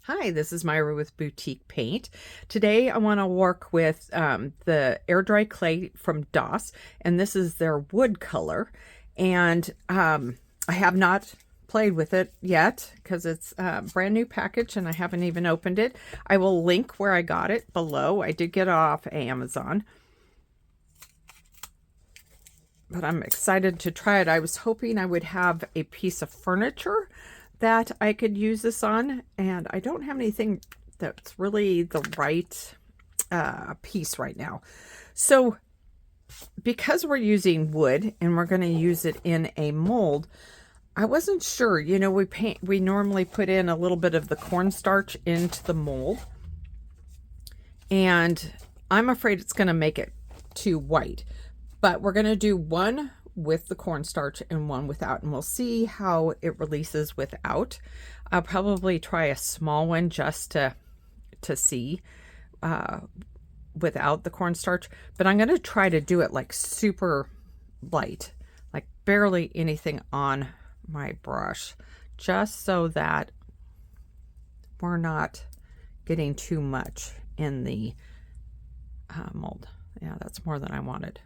Hi, this is Myra with Boutique Paint. Today I want to work with the air dry clay from DOS, and this is their wood color. And I have not played with it yet because it's a brand new package and I haven't even opened it. I will link where I got it below. I did get it off Amazon, but I'm excited to try it. I was hoping I would have a piece of furniture that I could use this on, and I don't have anything that's really the right piece right now. So because we're using wood and we're going to use it in a mold, I wasn't sure. You know, we normally put in a little bit of the cornstarch into the mold, and I'm afraid it's going to make it too white. But we're going to do one with the cornstarch and one without, and we'll see how it releases without. I'll probably try a small one just to see without the cornstarch, but I'm going to try to do it like super light, like barely anything on my brush, just so that we're not getting too much in the mold. Yeah, that's more than I wanted.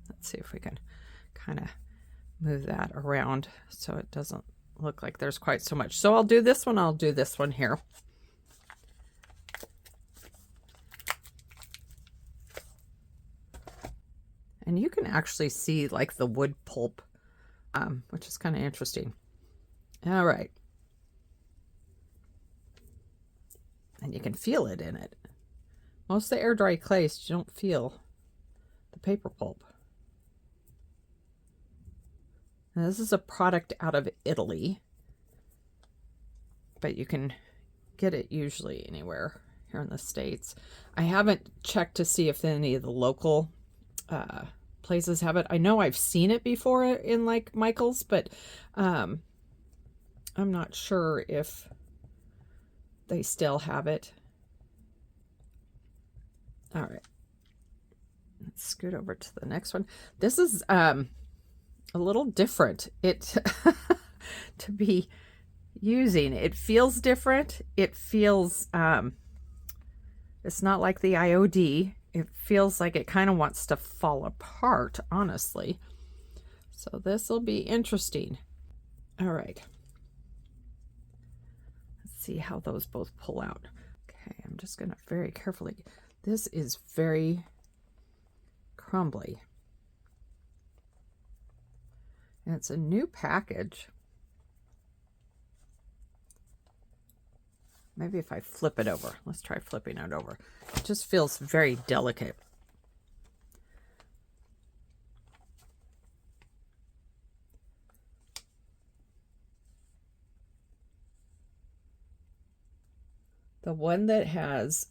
Let's see if we can kind of move that around so it doesn't look like there's quite so much. So I'll do this one. I'll do this one here. And you can actually see like the wood pulp, which is kind of interesting. All right. And you can feel it in it. Most of the air dry clays, you don't feel the paper pulp. Now, this is a product out of Italy, but you can get it usually anywhere here in the States. I haven't checked to see if any of the local places have it. I know I've seen it before in like Michael's, but I'm not sure if they still have it. All right. Let's scoot over to the next one. This is a little different to be using. It feels different. It feels it's not like the IOD. It feels like it kind of wants to fall apart, honestly. So this will be interesting. All right, let's see how those both pull out. Okay, I'm just gonna very carefully, this is very crumbly. And it's a new package. Maybe if I flip it over. Let's try flipping it over. It just feels very delicate. The one that has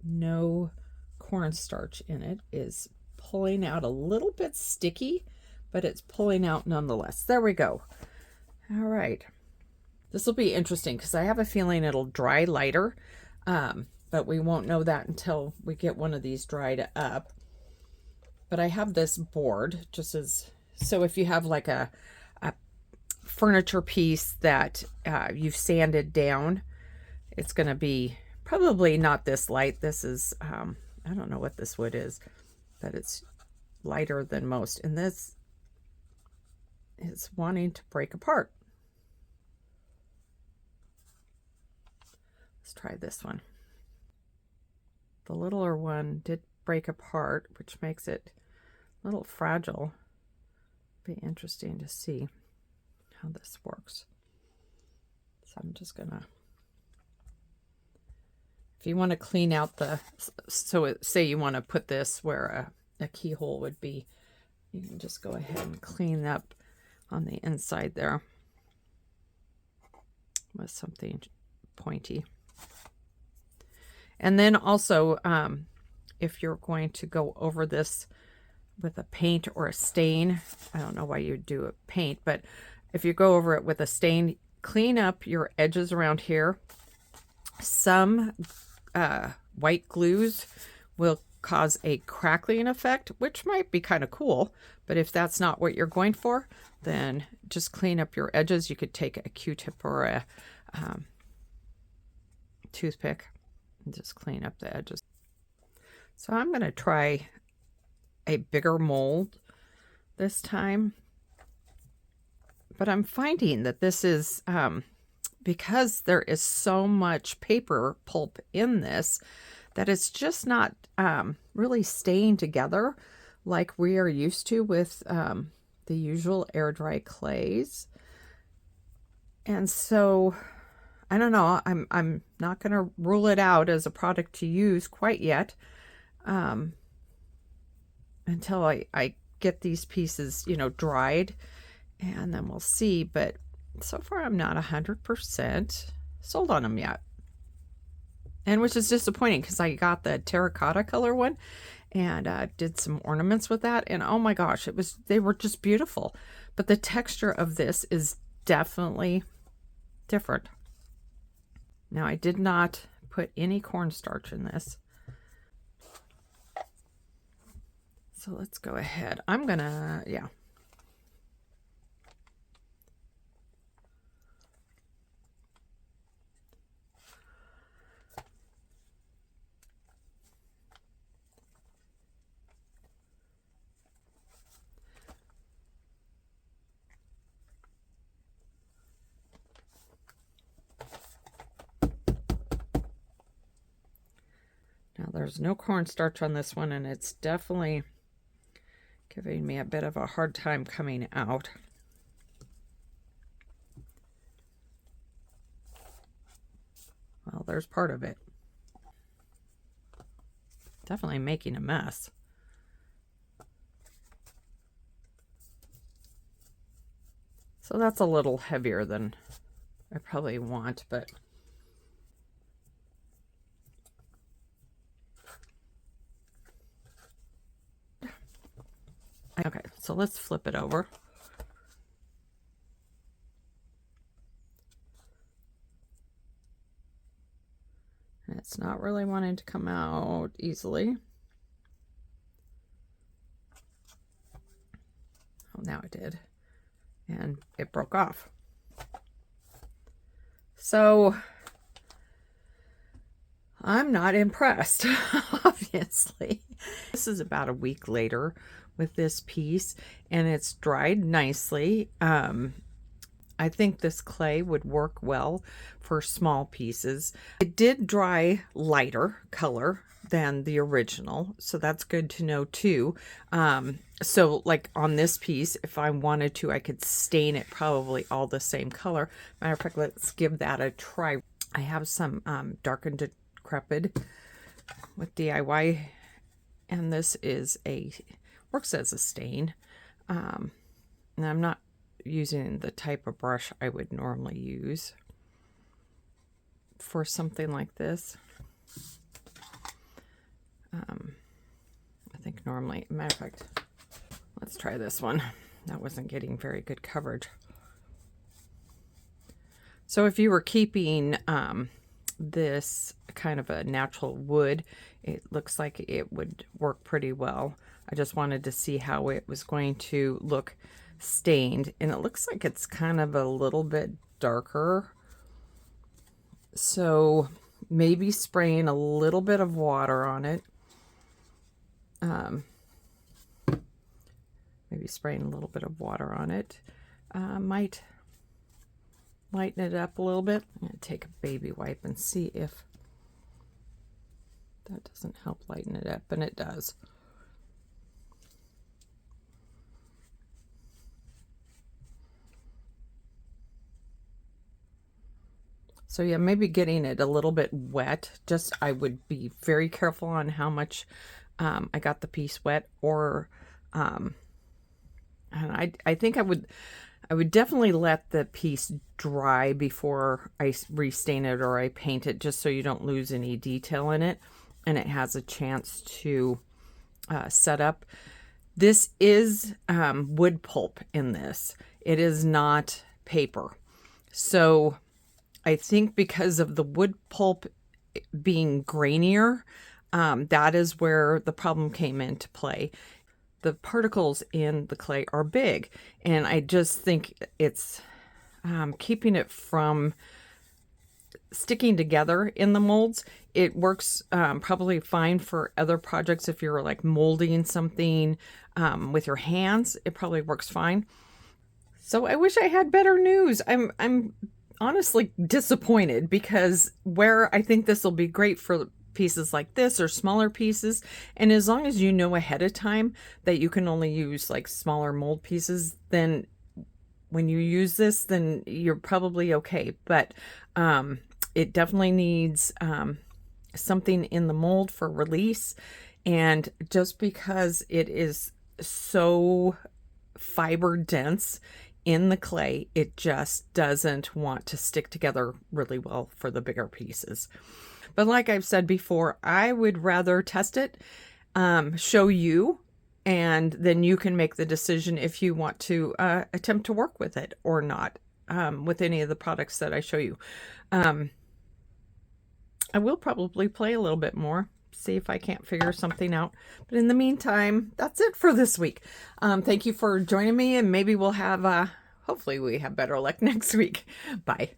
no cornstarch in it is pulling out a little bit sticky, but it's pulling out nonetheless. There we go. All right. This will be interesting because I have a feeling it'll dry lighter, but we won't know that until we get one of these dried up. But I have this board just as, so if you have like a furniture piece that you've sanded down, it's going to be probably not this light. This is, I don't know what this wood is, but it's lighter than most. And this is wanting to break apart. Let's try this one. The littler one did break apart, which makes it a little fragile. Be interesting to see how this works. So I'm just gonna, if you want to clean out the, so say you want to put this where a keyhole would be, you can just go ahead and clean up on the inside there with something pointy. And then also, if you're going to go over this with a paint or a stain, I don't know why you do a paint, but if you go over it with a stain, clean up your edges around here. Some white glues will cause a crackling effect, which might be kind of cool, but if that's not what you're going for, then just clean up your edges. You could take a Q-tip or a toothpick and just clean up the edges. So I'm going to try a bigger mold this time, but I'm finding that this is because there is so much paper pulp in this that it's just not really staying together like we are used to with the usual air dry clays. And so I don't know, I'm not going to rule it out as a product to use quite yet, until I get these pieces, you know, dried, and then we'll see. But so far I'm not 100% sold on them yet, and which is disappointing because I got the terracotta color one and did some ornaments with that, and oh my gosh, they were just beautiful. But the texture of this is definitely different. Now, I did not put any cornstarch in this, so let's go ahead. I'm gonna, yeah. Now, there's no cornstarch on this one, and it's definitely giving me a bit of a hard time coming out. Well, there's part of it. Definitely making a mess. So that's a little heavier than I probably want, but okay, so let's flip it over. And it's not really wanting to come out easily. Oh, now it did. And it broke off. So I'm not impressed, obviously. This is about a week later with this piece, and it's dried nicely. I think this clay would work well for small pieces. It did dry lighter color than the original, so that's good to know too. So like on this piece, if I wanted to, I could stain it probably all the same color. Matter of fact, let's give that a try. I have some Darkened Decrepit with DIY, and this is works as a stain. And I'm not using the type of brush I would normally use for something like this. I think normally, matter of fact, let's try this one. That wasn't getting very good coverage. So if you were keeping this kind of a natural wood, it looks like it would work pretty well. I just wanted to see how it was going to look stained, and it looks like it's kind of a little bit darker. So maybe spraying a little bit of water on it. Maybe spraying a little bit of water on it might lighten it up a little bit. I'm going to take a baby wipe and see if that doesn't help lighten it up, and it does. So yeah, maybe getting it a little bit wet. Just, I would be very careful on how much I got the piece wet, or and I think I would definitely let the piece dry before I restain it or I paint it, just so you don't lose any detail in it and it has a chance to set up. This is wood pulp in this. It is not paper. So I think because of the wood pulp being grainier, that is where the problem came into play. The particles in the clay are big, and I just think it's keeping it from sticking together in the molds. It works probably fine for other projects. If you're like molding something with your hands, it probably works fine. So I wish I had better news. I'm honestly disappointed, because where I think this will be great for pieces like this or smaller pieces, and as long as you know ahead of time that you can only use like smaller mold pieces, then when you use this, then you're probably okay. But it definitely needs something in the mold for release. And just because it is so fiber dense in the clay, it just doesn't want to stick together really well for the bigger pieces. But like I've said before, I would rather test it, show you, and then you can make the decision if you want to attempt to work with it or not, with any of the products that I show you. I will probably play a little bit more, see if I can't figure something out. But in the meantime, that's it for this week. Thank you for joining me, and maybe we'll have, hopefully we have better luck next week. Bye.